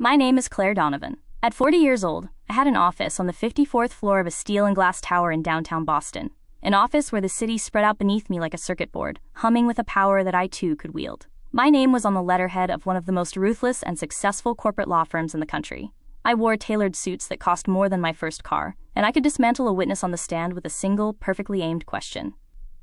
My name is Claire Donovan. At 40 years old, I had an office on the 54th floor of a steel and glass tower in downtown Boston. An office where the city spread out beneath me like a circuit board, humming with a power that I too could wield. My name was on the letterhead of one of the most ruthless and successful corporate law firms in the country. I wore tailored suits that cost more than my first car, and I could dismantle a witness on the stand with a single, perfectly aimed question.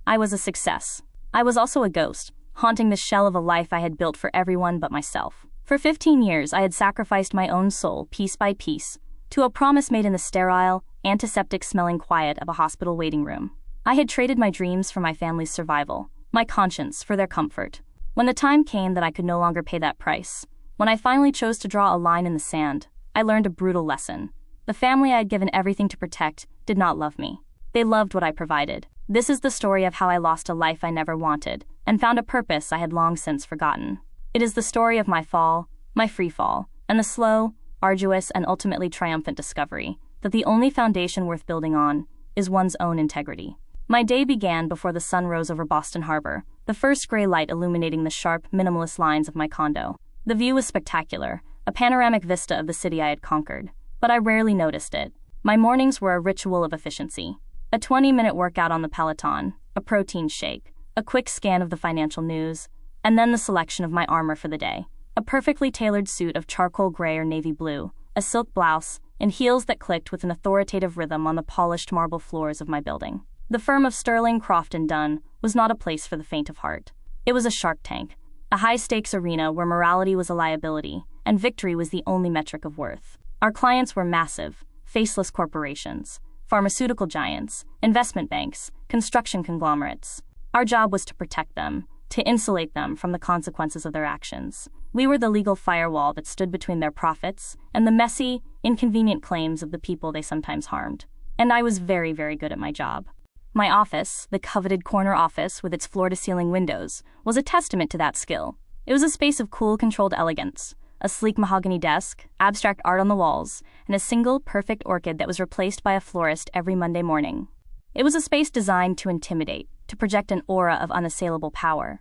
I was a success. I was also a ghost, haunting the shell of a life I had built for everyone but myself. For 15 years, I had sacrificed my own soul, piece by piece, to a promise made in the sterile, antiseptic-smelling quiet of a hospital waiting room. I had traded my dreams for my family's survival, my conscience for their comfort. When the time came that I could no longer pay that price, when I finally chose to draw a line in the sand, I learned a brutal lesson. The family I had given everything to protect did not love me. They loved what I provided. This is the story of how I lost a life I never wanted, and found a purpose I had long since forgotten. It is the story of my fall, my free fall, and the slow, arduous, and ultimately triumphant discovery that the only foundation worth building on is one's own integrity. My day began before the sun rose over Boston Harbor, the first gray light illuminating the sharp, minimalist lines of my condo. The view was spectacular, a panoramic vista of the city I had conquered, but I rarely noticed it. My mornings were a ritual of efficiency. A 20-minute workout on the Peloton, a protein shake, a quick scan of the financial news, and then the selection of my armor for the day. A perfectly tailored suit of charcoal gray or navy blue, a silk blouse, and heels that clicked with an authoritative rhythm on the polished marble floors of my building. The firm of Sterling, Croft & Dunn was not a place for the faint of heart. It was a Shark Tank, a high-stakes arena where morality was a liability, and victory was the only metric of worth. Our clients were massive, faceless corporations, pharmaceutical giants, investment banks, construction conglomerates. Our job was to protect them, to insulate them from the consequences of their actions. We were the legal firewall that stood between their profits and the messy, inconvenient claims of the people they sometimes harmed. And I was very, very good at my job. My office, the coveted corner office with its floor-to-ceiling windows, was a testament to that skill. It was a space of cool, controlled elegance, a sleek mahogany desk, abstract art on the walls, and a single, perfect orchid that was replaced by a florist every Monday morning. It was a space designed to intimidate, to project an aura of unassailable power.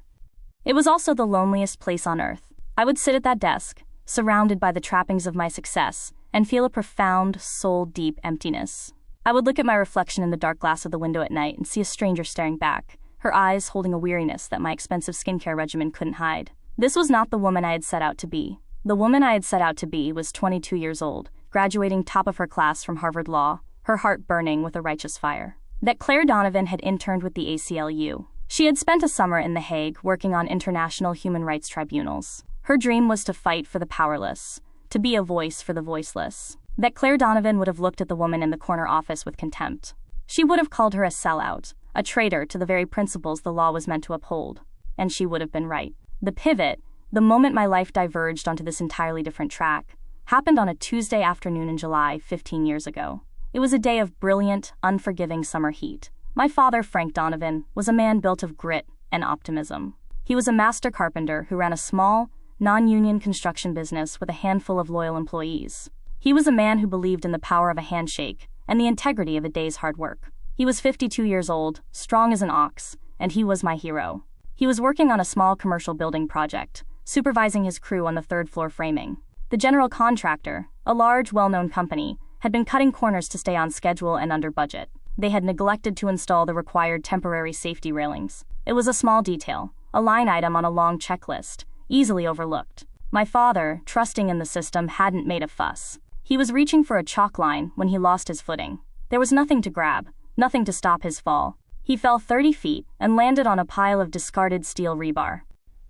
It was also the loneliest place on earth. I would sit at that desk, surrounded by the trappings of my success, and feel a profound, soul-deep emptiness. I would look at my reflection in the dark glass of the window at night and see a stranger staring back, her eyes holding a weariness that my expensive skincare regimen couldn't hide. This was not the woman I had set out to be. The woman I had set out to be was 22 years old, graduating top of her class from Harvard Law, her heart burning with a righteous fire. That Claire Donovan had interned with the ACLU. She had spent a summer in The Hague working on international human rights tribunals. Her dream was to fight for the powerless, to be a voice for the voiceless. That Claire Donovan would have looked at the woman in the corner office with contempt. She would have called her a sellout, a traitor to the very principles the law was meant to uphold. And she would have been right. The pivot, the moment my life diverged onto this entirely different track, happened on a Tuesday afternoon in July 15 years ago. It was a day of brilliant, unforgiving summer heat. My father, Frank Donovan, was a man built of grit and optimism. He was a master carpenter who ran a small, non-union construction business with a handful of loyal employees. He was a man who believed in the power of a handshake and the integrity of a day's hard work. He was 52 years old, strong as an ox, and he was my hero. He was working on a small commercial building project, supervising his crew on the third-floor framing. The general contractor, a large, well-known company, had been cutting corners to stay on schedule and under budget. They had neglected to install the required temporary safety railings. It was a small detail, a line item on a long checklist, easily overlooked. My father, trusting in the system, hadn't made a fuss. He was reaching for a chalk line when he lost his footing. There was nothing to grab, nothing to stop his fall. He fell 30 feet and landed on a pile of discarded steel rebar.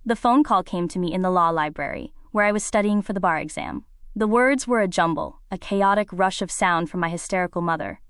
The phone call came to me in the law library, where I was studying for the bar exam. The words were a jumble, a chaotic rush of sound from my hysterical mother.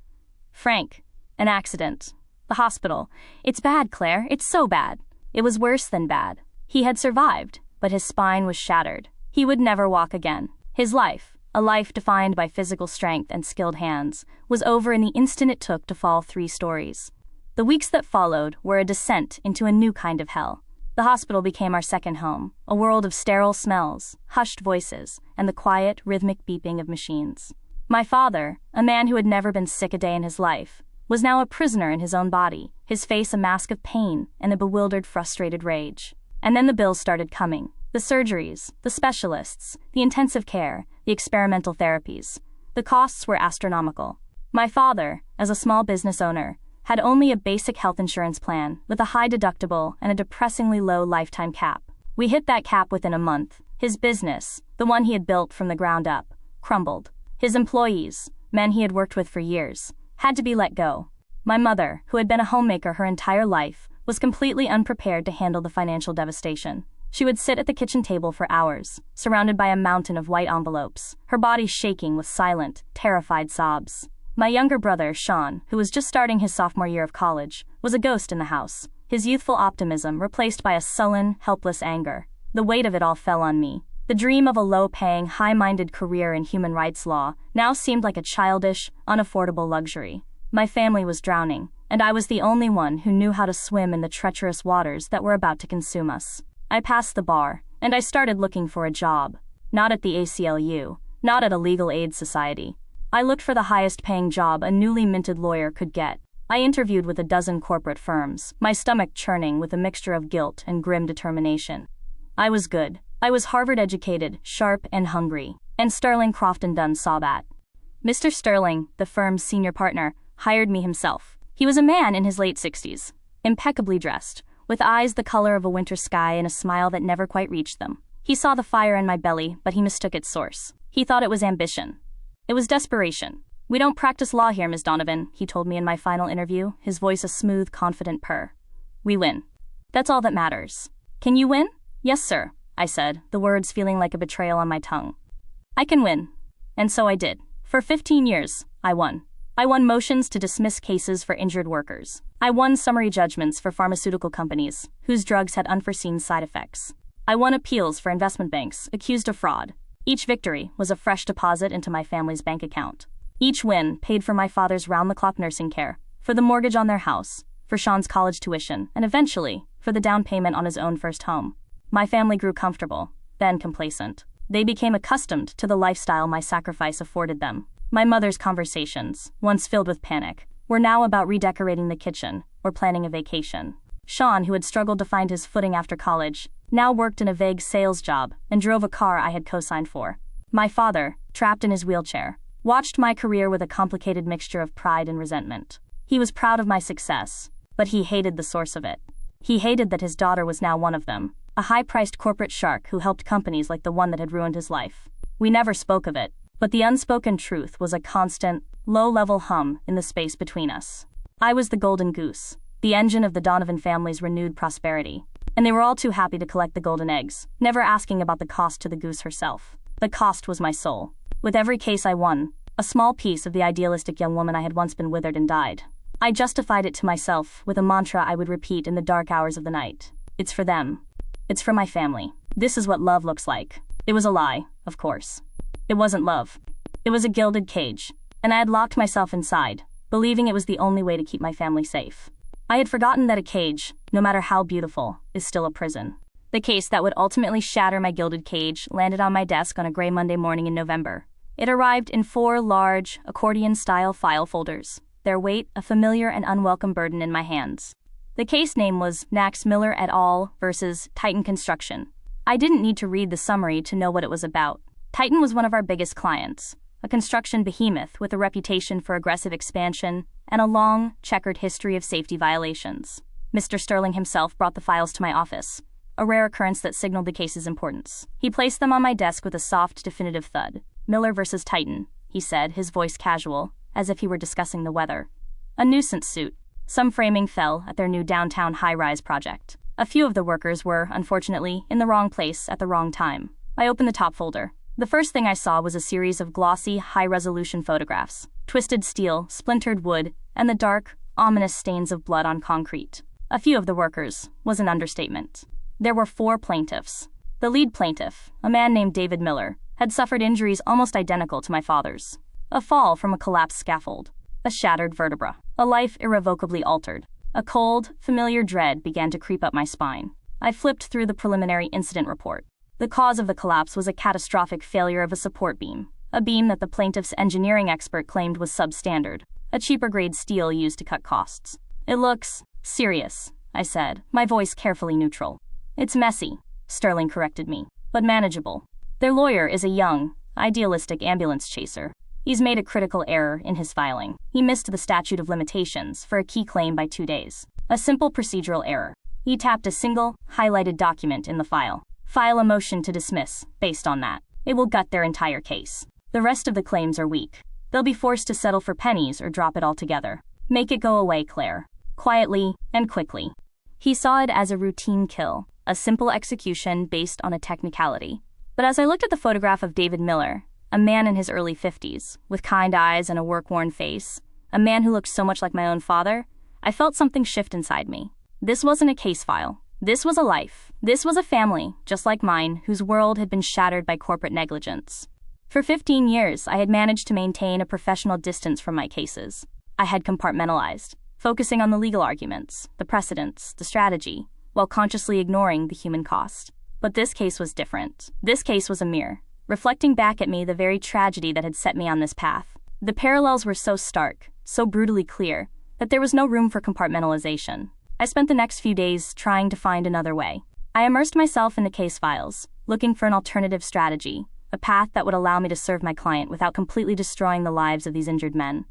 Frank, an accident. The hospital. It's bad, Claire, it's so bad. It was worse than bad. He had survived, but his spine was shattered. He would never walk again. His life, a life defined by physical strength and skilled hands, was over in the instant it took to fall 3 stories. The weeks that followed were a descent into a new kind of hell. The hospital became our second home, a world of sterile smells, hushed voices, and the quiet, rhythmic beeping of machines. My father, a man who had never been sick a day in his life, was now a prisoner in his own body, his face a mask of pain and a bewildered, frustrated rage. And then the bills started coming. The surgeries, the specialists, the intensive care, the the experimental therapies. The costs were astronomical. My father, as a small business owner, had only a basic health insurance plan with a high deductible and a depressingly low lifetime cap. We hit that cap within a month. His business, the one he had built from the ground up, crumbled. His employees, men he had worked with for years, had to be let go. My mother, who had been a homemaker her entire life, was completely unprepared to handle the financial devastation. She would sit at the kitchen table for hours, surrounded by a mountain of white envelopes, her body shaking with silent, terrified sobs. My younger brother, Sean, who was just starting his sophomore year of college, was a ghost in the house, his youthful optimism replaced by a sullen, helpless anger. The weight of it all fell on me. The dream of a low-paying, high-minded career in human rights law now seemed like a childish, unaffordable luxury. My family was drowning, and I was the only one who knew how to swim in the treacherous waters that were about to consume us. I passed the bar, and I started looking for a job. Not at the ACLU, not at a legal aid society. I looked for the highest-paying job a newly minted lawyer could get. I interviewed with a dozen corporate firms, my stomach churning with a mixture of guilt and grim determination. I was good. I was Harvard-educated, sharp, and hungry, and Sterling Crofton Dunn saw that. Mr. Sterling, the firm's senior partner, hired me himself. He was a man in his late 60s, impeccably dressed, with eyes the color of a winter sky and a smile that never quite reached them. He saw the fire in my belly, but he mistook its source. He thought it was ambition. It was desperation. "We don't practice law here, Ms. Donovan," he told me in my final interview, his voice a smooth, confident purr. "We win. That's all that matters." "Can you win?" "Yes, sir," I said, the words feeling like a betrayal on my tongue. "I can win." And so I did. For 15 years, I won. I won motions to dismiss cases for injured workers. I won summary judgments for pharmaceutical companies whose drugs had unforeseen side effects. I won appeals for investment banks accused of fraud. Each victory was a fresh deposit into my family's bank account. Each win paid for my father's round-the-clock nursing care, for the mortgage on their house, for Sean's college tuition, and eventually, for the down payment on his own first home. My family grew comfortable, then complacent. They became accustomed to the lifestyle my sacrifice afforded them. My mother's conversations, once filled with panic, were now about redecorating the kitchen or planning a vacation. Sean, who had struggled to find his footing after college, now worked in a vague sales job and drove a car I had co-signed for. My father, trapped in his wheelchair, watched my career with a complicated mixture of pride and resentment. He was proud of my success, but he hated the source of it. He hated that his daughter was now one of them, a high-priced corporate shark who helped companies like the one that had ruined his life. We never spoke of it, but the unspoken truth was a constant, low-level hum in the space between us. I was the golden goose, the engine of the Donovan family's renewed prosperity, and they were all too happy to collect the golden eggs, never asking about the cost to the goose herself. The cost was my soul. With every case I won, a small piece of the idealistic young woman I had once been withered and died. I justified it to myself with a mantra I would repeat in the dark hours of the night. It's for them. It's for my family. This is what love looks like. It was a lie, of course. It wasn't love. It was a gilded cage, and I had locked myself inside, believing it was the only way to keep my family safe. I had forgotten that a cage, no matter how beautiful, is still a prison. The case that would ultimately shatter my gilded cage landed on my desk on a gray Monday morning in November. It arrived in 4 large, accordion-style file folders, their weight a familiar and unwelcome burden in my hands. The case name was Nax Miller et al. Versus Titan Construction. I didn't need to read the summary to know what it was about. Titan was one of our biggest clients, a construction behemoth with a reputation for aggressive expansion and a long, checkered history of safety violations. Mr. Sterling himself brought the files to my office, a rare occurrence that signaled the case's importance. He placed them on my desk with a soft, definitive thud. "Miller versus Titan," he said, his voice casual, as if he were discussing the weather. "A nuisance suit. Some framing fell at their new downtown high-rise project. A few of the workers were, unfortunately, in the wrong place at the wrong time." I opened the top folder. The first thing I saw was a series of glossy, high-resolution photographs, twisted steel, splintered wood, and the dark, ominous stains of blood on concrete. A few of the workers was an understatement. There were 4 plaintiffs. The lead plaintiff, a man named David Miller, had suffered injuries almost identical to my father's. A fall from a collapsed scaffold, a shattered vertebra, a life irrevocably altered. A cold, familiar dread began to creep up my spine. I flipped through the preliminary incident report. The cause of the collapse was a catastrophic failure of a support beam, a beam that the plaintiff's engineering expert claimed was substandard, a cheaper-grade steel used to cut costs. "It looks serious," I said, my voice carefully neutral. "It's messy," Sterling corrected me, "but manageable. Their lawyer is a young, Idealistic ambulance chaser. He's made a critical error in his filing. He missed the statute of limitations for a key claim by 2 days. A simple procedural error. He tapped a single, highlighted document in the file. File a motion to dismiss, based on that. It will gut their entire case. The rest of the claims are weak. They'll be forced to settle for pennies or drop it altogether. Make it go away, Claire. Quietly and quickly. He saw it as a routine kill, a simple execution based on a technicality. But as I looked at the photograph of David Miller, a man in his early 50s, with kind eyes and a work-worn face, a man who looked so much like my own father, I felt something shift inside me. This wasn't a case file. This was a life. This was a family, just like mine, whose world had been shattered by corporate negligence. For 15 years, I had managed to maintain a professional distance from my cases. I had compartmentalized, focusing on the legal arguments, the precedents, the strategy, while consciously ignoring the human cost. But this case was different. This case was a mirror, reflecting back at me the very tragedy that had set me on this path. The parallels were so stark, so brutally clear, that there was no room for compartmentalization. I spent the next few days trying to find another way. I immersed myself in the case files, looking for an alternative strategy, a path that would allow me to serve my client without completely destroying the lives of these injured men.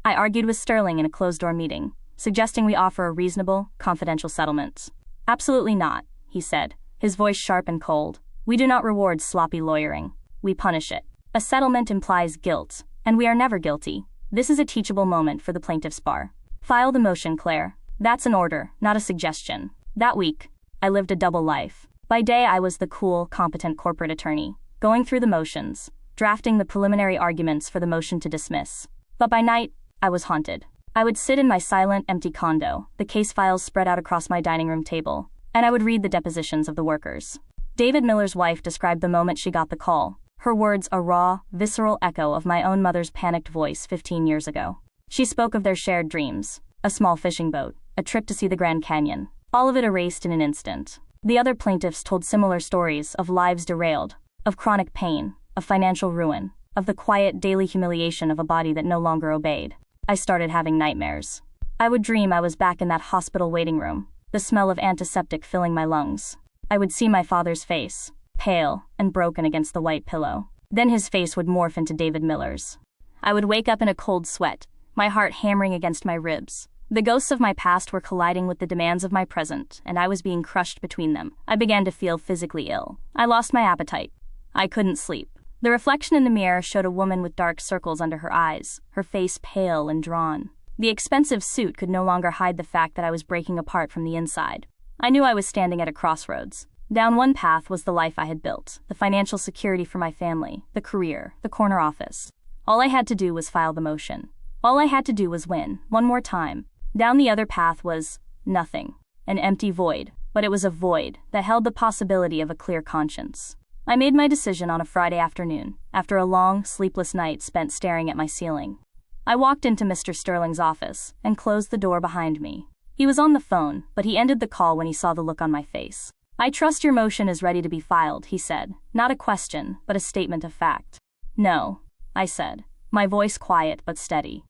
I argued with Sterling in a closed-door meeting, suggesting we offer a reasonable, confidential settlement. Absolutely not, he said, his voice sharp and cold. We do not reward sloppy lawyering. We punish it. A settlement implies guilt, and we are never guilty. This is a teachable moment for the plaintiff's bar. File the motion, Claire. That's an order, not a suggestion. That week, I lived a double life. By day, I was the cool, competent corporate attorney, going through the motions, drafting the preliminary arguments for the motion to dismiss. But by night, I was haunted. I would sit in my silent, empty condo, the case files spread out across my dining room table, and I would read the depositions of the workers. David Miller's wife described the moment she got the call, her words a raw, visceral echo of my own mother's panicked voice 15 years ago. She spoke of their shared dreams, a small fishing boat, a trip to see the Grand Canyon, all of it erased in an instant. The other plaintiffs told similar stories of lives derailed, of chronic pain, of financial ruin, of the quiet daily humiliation of a body that no longer obeyed. I started having nightmares. I would dream I was back in that hospital waiting room, the smell of antiseptic filling my lungs. I would see my father's face, pale and broken against the white pillow. Then his face would morph into David Miller's. I would wake up in a cold sweat, my heart hammering against my ribs. The ghosts of my past were colliding with the demands of my present, and I was being crushed between them. I began to feel physically ill. I lost my appetite. I couldn't sleep. The reflection in the mirror showed a woman with dark circles under her eyes, her face pale and drawn. The expensive suit could no longer hide the fact that I was breaking apart from the inside. I knew I was standing at a crossroads. Down one path was the life I had built, the financial security for my family, the career, the corner office. All I had to do was file the motion. All I had to do was win, one more time. Down the other path was nothing, an empty void, but it was a void that held the possibility of a clear conscience. I made my decision on a Friday afternoon, after a long, sleepless night spent staring at my ceiling. I walked into Mr. Sterling's office and closed the door behind me. He was on the phone, but he ended the call when he saw the look on my face. I trust your motion is ready to be filed, he said, not a question, but a statement of fact. No, I said, my voice quiet but steady.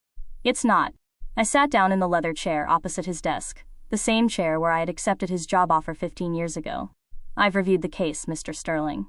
It's not. I sat down in the leather chair opposite his desk, the same chair where I had accepted his job offer 15 years ago. I've reviewed the case, Mr. Sterling.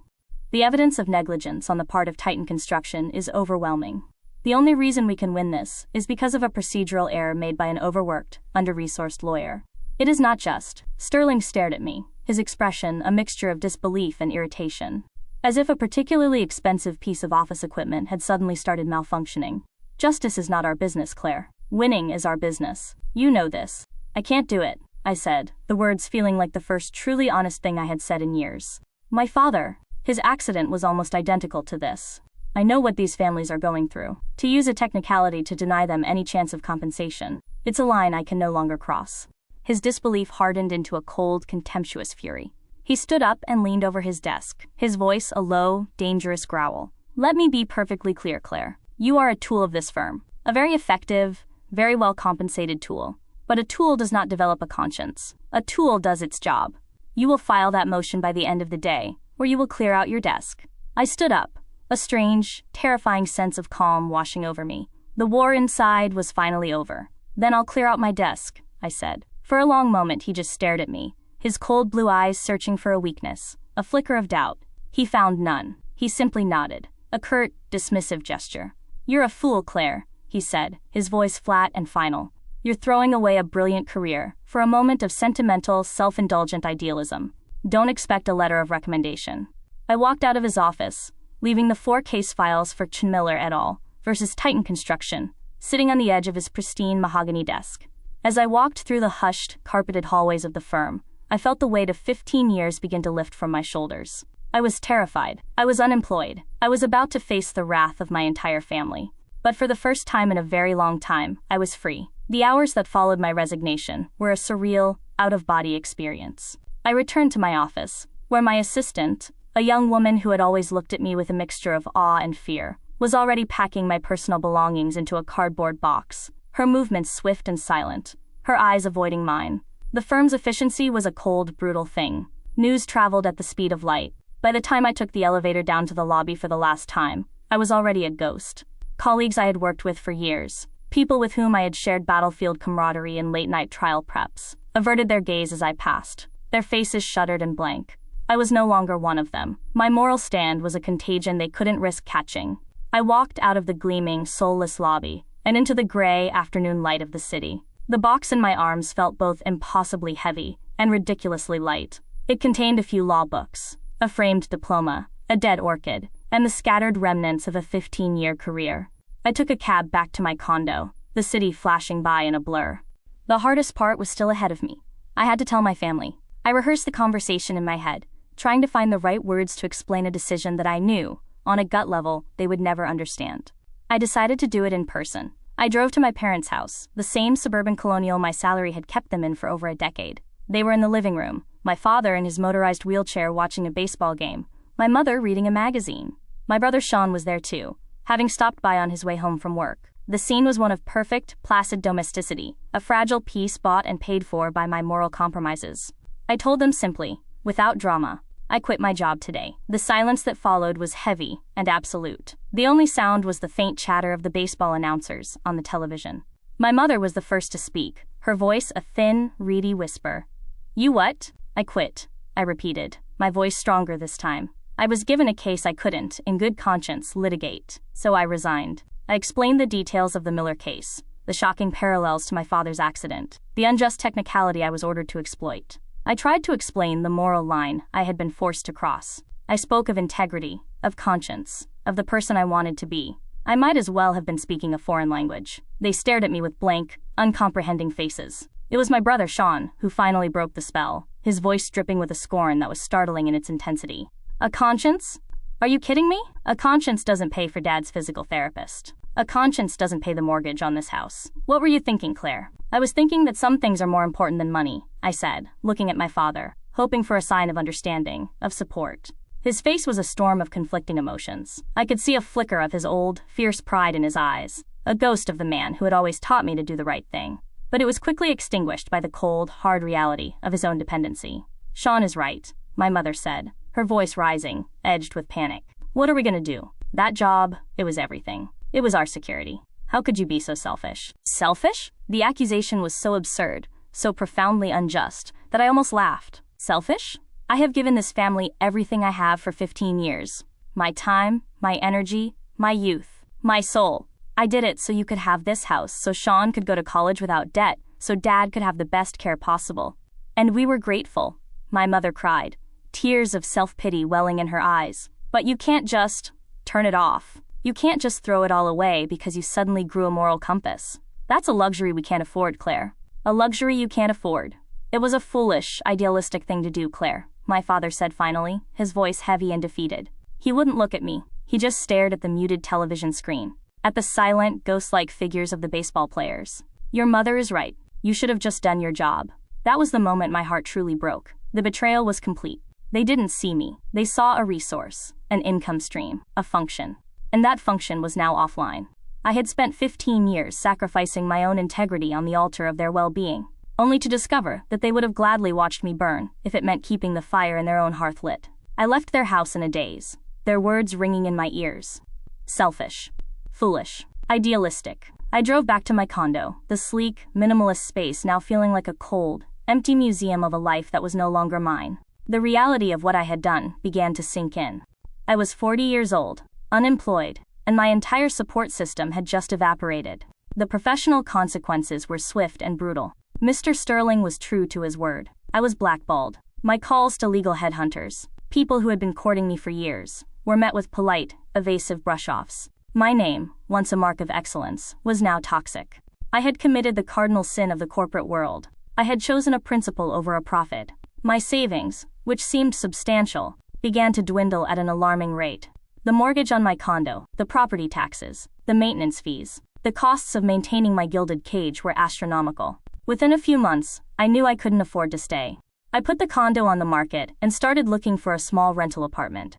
The evidence of negligence on the part of Titan Construction is overwhelming. The only reason we can win this is because of a procedural error made by an overworked, under-resourced lawyer. It is not just. Sterling stared at me, his expression a mixture of disbelief and irritation, as if a particularly expensive piece of office equipment had suddenly started malfunctioning. Justice is not our business, Claire. Winning is our business. You know this. I can't do it, I said, the words feeling like the first truly honest thing I had said in years. My father, his accident was almost identical to this. I know what these families are going through. To use a technicality to deny them any chance of compensation, it's a line I can no longer cross. His disbelief hardened into a cold, contemptuous fury. He stood up and leaned over his desk, his voice a low, dangerous growl. Let me be perfectly clear, Claire. You are a tool of this firm. A very effective, very well-compensated tool. But a tool does not develop a conscience. A tool does its job. You will file that motion by the end of the day, or you will clear out your desk. I stood up, a strange, terrifying sense of calm washing over me. The war inside was finally over. Then I'll clear out my desk, I said. For a long moment he just stared at me, his cold blue eyes searching for a weakness, a flicker of doubt. He found none. He simply nodded, A curt, dismissive gesture. "You're a fool, Claire," he said, his voice flat and final. "You're throwing away a brilliant career for a moment of sentimental, self-indulgent idealism. Don't expect a letter of recommendation." I walked out of his office, leaving the 4 case files for Miller et al. Versus Titan Construction sitting on the edge of his pristine mahogany desk. As I walked through the hushed, carpeted hallways of the firm, I felt the weight of 15 years begin to lift from my shoulders. I was terrified. I was unemployed. I was about to face the wrath of my entire family. But for the first time in a very long time, I was free. The hours that followed my resignation were a surreal, out-of-body experience. I returned to my office, where my assistant, a young woman who had always looked at me with a mixture of awe and fear, was already packing my personal belongings into a cardboard box, her movements swift and silent, her eyes avoiding mine. The firm's efficiency was a cold, brutal thing. News traveled at the speed of light. By the time I took the elevator down to the lobby for the last time, I was already a ghost. Colleagues I had worked with for years, people with whom I had shared battlefield camaraderie and late-night trial preps, averted their gaze as I passed, their faces shuttered and blank. I was no longer one of them. My moral stand was a contagion they couldn't risk catching. I walked out of the gleaming, soulless lobby and into the gray afternoon light of the city. The box in my arms felt both impossibly heavy and ridiculously light. It contained a few law books, a framed diploma, a dead orchid, and the scattered remnants of a 15-year career. I took a cab back to my condo, the city flashing by in a blur. The hardest part was still ahead of me. I had to tell my family. I rehearsed the conversation in my head, trying to find the right words to explain a decision that I knew, on a gut level, they would never understand. I decided to do it in person. I drove to my parents' house, the same suburban colonial my salary had kept them in for over a decade. They were in the living room, my father in his motorized wheelchair watching a baseball game, my mother reading a magazine. My brother Sean was there too, having stopped by on his way home from work. The scene was one of perfect, placid domesticity, a fragile peace bought and paid for by my moral compromises. I told them simply, without drama, I quit my job today. The silence that followed was heavy and absolute. The only sound was the faint chatter of the baseball announcers on the television. My mother was the first to speak, her voice a thin, reedy whisper. "You what?" "I quit," I repeated, my voice stronger this time. I was given a case I couldn't, in good conscience, litigate, so I resigned. I explained the details of the Miller case, the shocking parallels to my father's accident, the unjust technicality I was ordered to exploit. I tried to explain the moral line I had been forced to cross. I spoke of integrity, of conscience, of the person I wanted to be. I might as well have been speaking a foreign language. They stared at me with blank, uncomprehending faces. It was my brother Sean who finally broke the spell, his voice dripping with a scorn that was startling in its intensity. "A conscience? Are you kidding me? A conscience doesn't pay for Dad's physical therapist. A conscience doesn't pay the mortgage on this house. What were you thinking, Claire?" "I was thinking that some things are more important than money," I said, looking at my father, hoping for a sign of understanding, of support. His face was a storm of conflicting emotions. I could see a flicker of his old, fierce pride in his eyes, a ghost of the man who had always taught me to do the right thing. But it was quickly extinguished by the cold, hard reality of his own dependency. "Sean is right," my mother said, her voice rising, edged with panic. "What are we going to do? That job, it was everything. It was our security. How could you be so selfish?" Selfish? The accusation was so absurd, so profoundly unjust, that I almost laughed. Selfish? I have given this family everything I have for 15 years. My time, my energy, my youth, my soul. I did it so you could have this house, so Sean could go to college without debt, so Dad could have the best care possible. And we were grateful. My mother cried, tears of self-pity welling in her eyes. But you can't just turn it off. You can't just throw it all away because you suddenly grew a moral compass. That's a luxury we can't afford, Claire. A luxury you can't afford. It was a foolish, idealistic thing to do, Claire, my father said finally, his voice heavy and defeated. He wouldn't look at me. He just stared at the muted television screen, at the silent, ghost-like figures of the baseball players. "Your mother is right. You should have just done your job." That was the moment my heart truly broke. The betrayal was complete. They didn't see me. They saw a resource, an income stream, a function. And that function was now offline. I had spent 15 years sacrificing my own integrity on the altar of their well-being, only to discover that they would have gladly watched me burn if it meant keeping the fire in their own hearth lit. I left their house in a daze, their words ringing in my ears. Selfish. Foolish. Idealistic. I drove back to my condo, the sleek, minimalist space now feeling like a cold, empty museum of a life that was no longer mine. The reality of what I had done began to sink in. I was 40 years old, unemployed, and my entire support system had just evaporated. The professional consequences were swift and brutal. Mr. Sterling was true to his word. I was blackballed. My calls to legal headhunters, people who had been courting me for years, were met with polite, evasive brush-offs. My name, once a mark of excellence, was now toxic. I had committed the cardinal sin of the corporate world. I had chosen a principle over a profit. My savings, which seemed substantial, began to dwindle at an alarming rate. The mortgage on my condo, the property taxes, the maintenance fees, the costs of maintaining my gilded cage were astronomical. Within a few months, I knew I couldn't afford to stay. I put the condo on the market and started looking for a small rental apartment.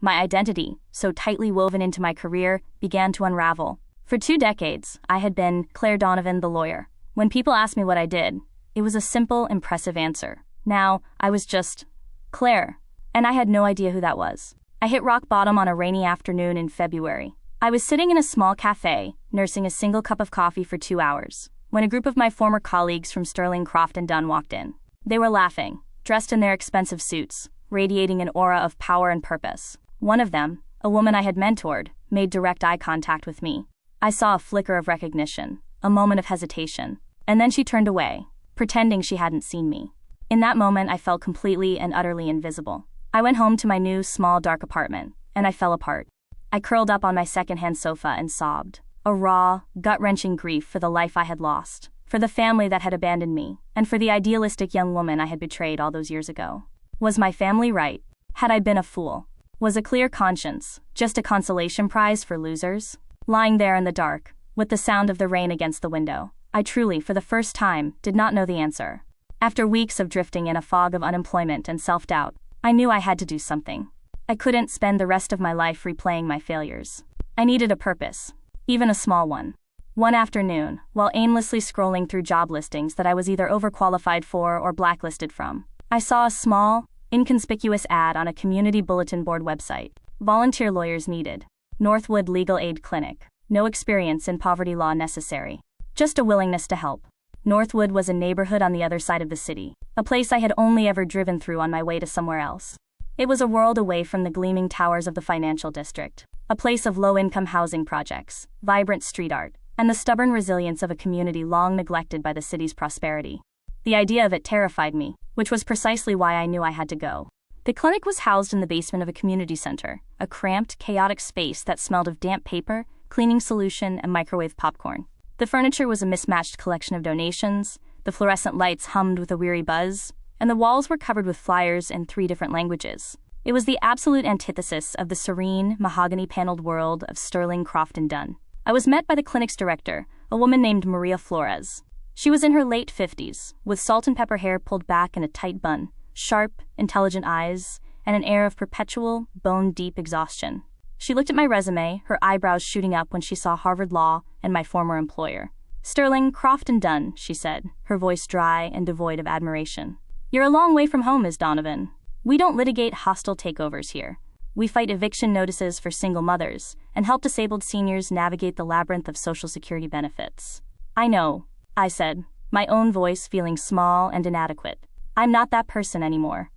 My identity, so tightly woven into my career, began to unravel. For 2 decades, I had been Claire Donovan the lawyer. When people asked me what I did, it was a simple, impressive answer. Now, I was just Claire, and I had no idea who that was. I hit rock bottom on a rainy afternoon in February. I was sitting in a small cafe, nursing a single cup of coffee for 2 hours, when a group of my former colleagues from Sterling Croft and Dunn walked in. They were laughing, dressed in their expensive suits, radiating an aura of power and purpose. One of them, a woman I had mentored, made direct eye contact with me. I saw a flicker of recognition, a moment of hesitation, and then she turned away, pretending she hadn't seen me. In that moment, I felt completely and utterly invisible. I went home to my new, small, dark apartment, and I fell apart. I curled up on my secondhand sofa and sobbed. A raw, gut-wrenching grief for the life I had lost, for the family that had abandoned me, and for the idealistic young woman I had betrayed all those years ago. Was my family right? Had I been a fool? Was a clear conscience just a consolation prize for losers? Lying there in the dark, with the sound of the rain against the window, I truly, for the first time, did not know the answer. After weeks of drifting in a fog of unemployment and self-doubt, I knew I had to do something. I couldn't spend the rest of my life replaying my failures. I needed a purpose, even a small one. One afternoon, while aimlessly scrolling through job listings that I was either overqualified for or blacklisted from, I saw a small, inconspicuous ad on a community bulletin board website. Volunteer lawyers needed. Northwood Legal Aid Clinic. No experience in poverty law necessary. Just a willingness to help. Northwood was a neighborhood on the other side of the city, a place I had only ever driven through on my way to somewhere else. It was a world away from the gleaming towers of the financial district, a place of low-income housing projects, vibrant street art, and the stubborn resilience of a community long neglected by the city's prosperity. The idea of it terrified me, which was precisely why I knew I had to go. The clinic was housed in the basement of a community center, a cramped, chaotic space that smelled of damp paper, cleaning solution, and microwave popcorn. The furniture was a mismatched collection of donations, the fluorescent lights hummed with a weary buzz, and the walls were covered with flyers in 3 different languages. It was the absolute antithesis of the serene, mahogany-paneled world of Sterling Croft and Dunn. I was met by the clinic's director, a woman named Maria Flores. She was in her late 50s, with salt and pepper hair pulled back in a tight bun, sharp, intelligent eyes, and an air of perpetual, bone-deep exhaustion. She looked at my resume, her eyebrows shooting up when she saw Harvard Law and my former employer. "Sterling, Croft and Dunn," she said, her voice dry and devoid of admiration. "You're a long way from home, Ms. Donovan. We don't litigate hostile takeovers here. We fight eviction notices for single mothers and help disabled seniors navigate the labyrinth of Social Security benefits." "I know," I said, my own voice feeling small and inadequate. "I'm not that person anymore.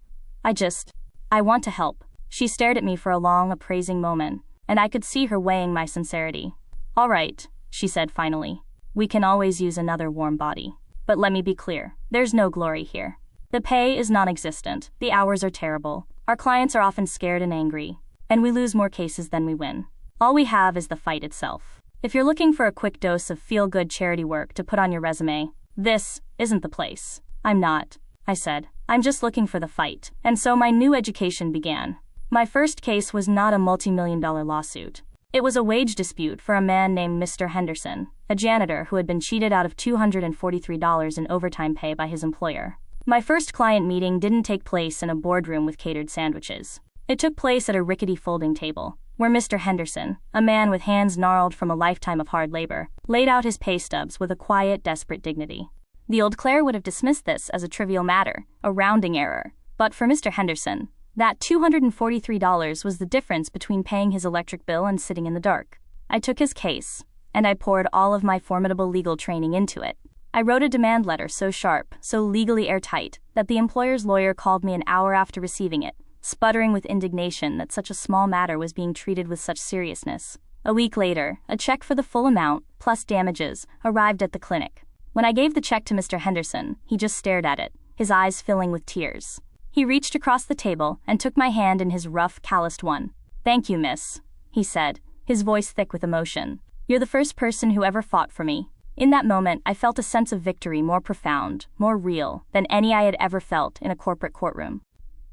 I want to help." She stared at me for a long, appraising moment, and I could see her weighing my sincerity. "All right," she said finally. "We can always use another warm body. But let me be clear, there's no glory here. The pay is non-existent, the hours are terrible, our clients are often scared and angry, and we lose more cases than we win. All we have is the fight itself. If you're looking for a quick dose of feel-good charity work to put on your resume, this isn't the place." "I'm not," I said. "I'm just looking for the fight." And so my new education began. My first case was not a multi-million-dollar lawsuit. It was a wage dispute for a man named Mr. Henderson, a janitor who had been cheated out of $243 in overtime pay by his employer. My first client meeting didn't take place in a boardroom with catered sandwiches. It took place at a rickety folding table, where Mr. Henderson, a man with hands gnarled from a lifetime of hard labor, laid out his pay stubs with a quiet, desperate dignity. The old Claire would have dismissed this as a trivial matter, a rounding error. But for Mr. Henderson, that $243 was the difference between paying his electric bill and sitting in the dark. I took his case, and I poured all of my formidable legal training into it. I wrote a demand letter so sharp, so legally airtight, that the employer's lawyer called me an hour after receiving it, sputtering with indignation that such a small matter was being treated with such seriousness. A week later, a check for the full amount, plus damages, arrived at the clinic. When I gave the check to Mr. Henderson, he just stared at it, his eyes filling with tears. He reached across the table and took my hand in his rough, calloused one. "Thank you, miss," he said, his voice thick with emotion. "You're the first person who ever fought for me." In that moment, I felt a sense of victory more profound, more real, than any I had ever felt in a corporate courtroom.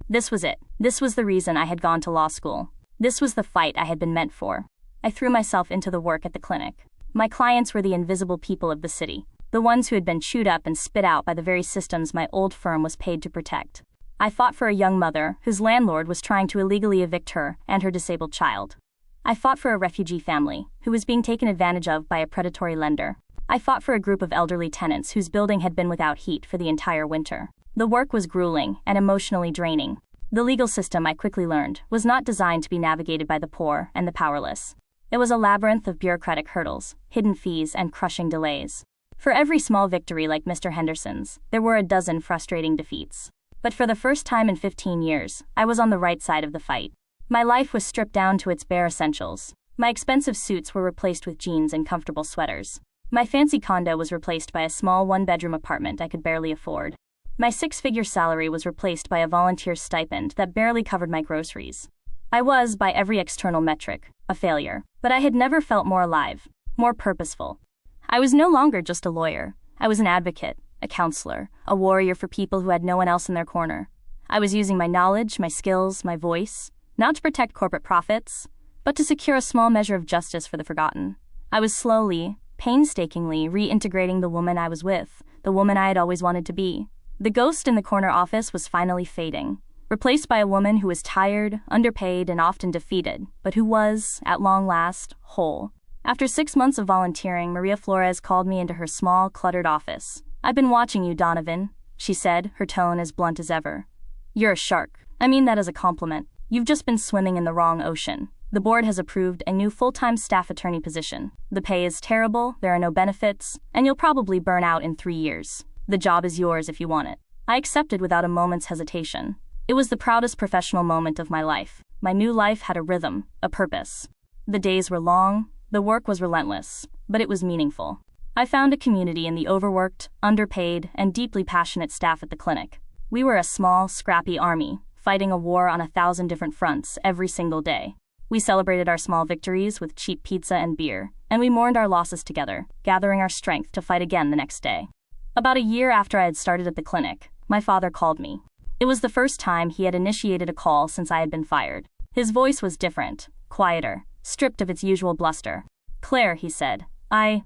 This was it. This was the reason I had gone to law school. This was the fight I had been meant for. I threw myself into the work at the clinic. My clients were the invisible people of the city, the ones who had been chewed up and spit out by the very systems my old firm was paid to protect. I fought for a young mother whose landlord was trying to illegally evict her and her disabled child. I fought for a refugee family who was being taken advantage of by a predatory lender. I fought for a group of elderly tenants whose building had been without heat for the entire winter. The work was grueling and emotionally draining. The legal system, I quickly learned, was not designed to be navigated by the poor and the powerless. It was a labyrinth of bureaucratic hurdles, hidden fees, and crushing delays. For every small victory like Mr. Henderson's, there were a dozen frustrating defeats. But for the first time in 15 years, I was on the right side of the fight. My life was stripped down to its bare essentials. My expensive suits were replaced with jeans and comfortable sweaters. My fancy condo was replaced by a small one-bedroom apartment I could barely afford. My six-figure salary was replaced by a volunteer stipend that barely covered my groceries. I was, by every external metric, a failure. But I had never felt more alive, more purposeful. I was no longer just a lawyer. I was an advocate, a counselor, a warrior for people who had no one else in their corner. I was using my knowledge, my skills, my voice, not to protect corporate profits, but to secure a small measure of justice for the forgotten. I was slowly, painstakingly reintegrating the woman I was with, the woman I had always wanted to be. The ghost in the corner office was finally fading, replaced by a woman who was tired, underpaid, and often defeated, but who was, at long last, whole. After 6 months of volunteering, Maria Flores called me into her small, cluttered office. "I've been watching you, Donovan," she said, her tone as blunt as ever. "You're a shark. I mean that as a compliment. You've just been swimming in the wrong ocean. The board has approved a new full-time staff attorney position. The pay is terrible, there are no benefits, and you'll probably burn out in 3 years. The job is yours if you want it." I accepted without a moment's hesitation. It was the proudest professional moment of my life. My new life had a rhythm, a purpose. The days were long, the work was relentless, but it was meaningful. I found a community in the overworked, underpaid, and deeply passionate staff at the clinic. We were a small, scrappy army, fighting a war on 1,000 different fronts every single day. We celebrated our small victories with cheap pizza and beer, and we mourned our losses together, gathering our strength to fight again the next day. About a year after I had started at the clinic, my father called me. It was the first time he had initiated a call since I had been fired. His voice was different, quieter, stripped of its usual bluster. "Claire," he said, I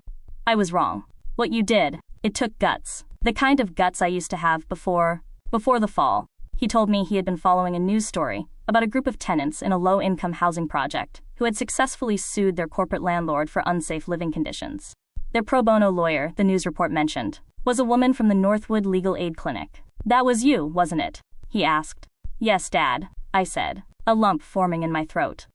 was wrong. What you did, it took guts. The kind of guts I used to have before the fall." He told me he had been following a news story about a group of tenants in a low-income housing project who had successfully sued their corporate landlord for unsafe living conditions. Their pro bono lawyer, the news report mentioned, was a woman from the Northwood Legal Aid Clinic. "That was you, wasn't it?" he asked. "Yes, Dad," I said, a lump forming in my throat.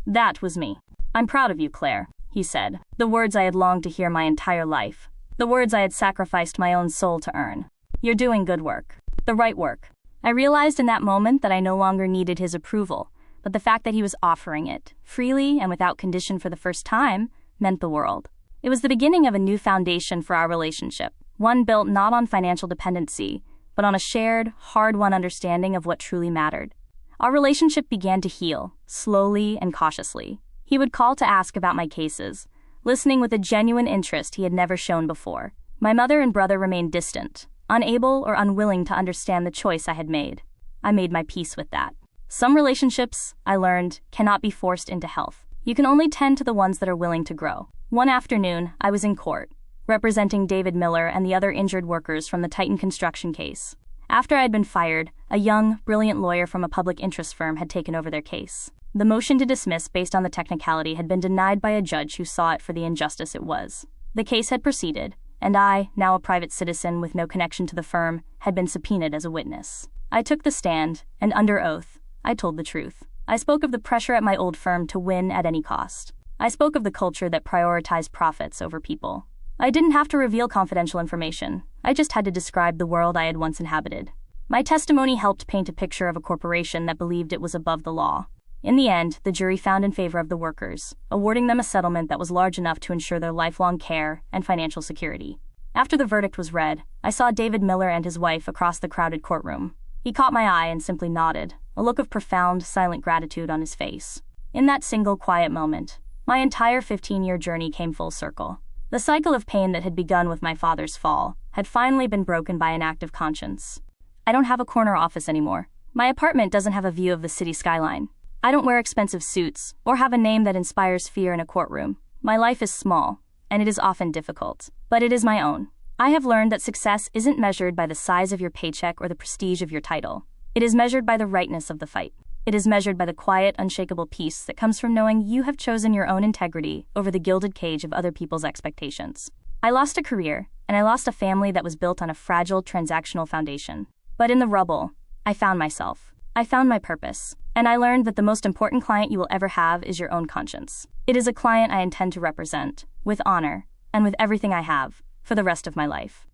"That was me. I'm proud of you, Claire," he said, the words I had longed to hear my entire life, the words I had sacrificed my own soul to earn. "You're doing good work. The right work." I realized in that moment that I no longer needed his approval, but the fact that he was offering it, freely and without condition for the first time, meant the world. It was the beginning of a new foundation for our relationship, one built not on financial dependency, but on a shared, hard-won understanding of what truly mattered. Our relationship began to heal, slowly and cautiously. He would call to ask about my cases, listening with a genuine interest he had never shown before. My mother and brother remained distant, unable or unwilling to understand the choice I had made. I made my peace with that. Some relationships, I learned, cannot be forced into health. You can only tend to the ones that are willing to grow. One afternoon, I was in court, representing David Miller and the other injured workers from the Titan construction case. After I had been fired, a young, brilliant lawyer from a public interest firm had taken over their case. The motion to dismiss based on the technicality had been denied by a judge who saw it for the injustice it was. The case had proceeded, and I, now a private citizen with no connection to the firm, had been subpoenaed as a witness. I took the stand, and under oath, I told the truth. I spoke of the pressure at my old firm to win at any cost. I spoke of the culture that prioritized profits over people. I didn't have to reveal confidential information. I just had to describe the world I had once inhabited. My testimony helped paint a picture of a corporation that believed it was above the law. In the end, the jury found in favor of the workers, awarding them a settlement that was large enough to ensure their lifelong care and financial security. After the verdict was read, I saw David Miller and his wife across the crowded courtroom. He caught my eye and simply nodded, a look of profound, silent gratitude on his face. In that single quiet moment, my entire 15-year journey came full circle. The cycle of pain that had begun with my father's fall had finally been broken by an act of conscience. I don't have a corner office anymore. My apartment doesn't have a view of the city skyline. I don't wear expensive suits or have a name that inspires fear in a courtroom. My life is small, and it is often difficult, but it is my own. I have learned that success isn't measured by the size of your paycheck or the prestige of your title. It is measured by the rightness of the fight. It is measured by the quiet, unshakable peace that comes from knowing you have chosen your own integrity over the gilded cage of other people's expectations. I lost a career, and I lost a family that was built on a fragile, transactional foundation. But in the rubble, I found myself. I found my purpose, and I learned that the most important client you will ever have is your own conscience. It is a client I intend to represent, with honor, and with everything I have, for the rest of my life.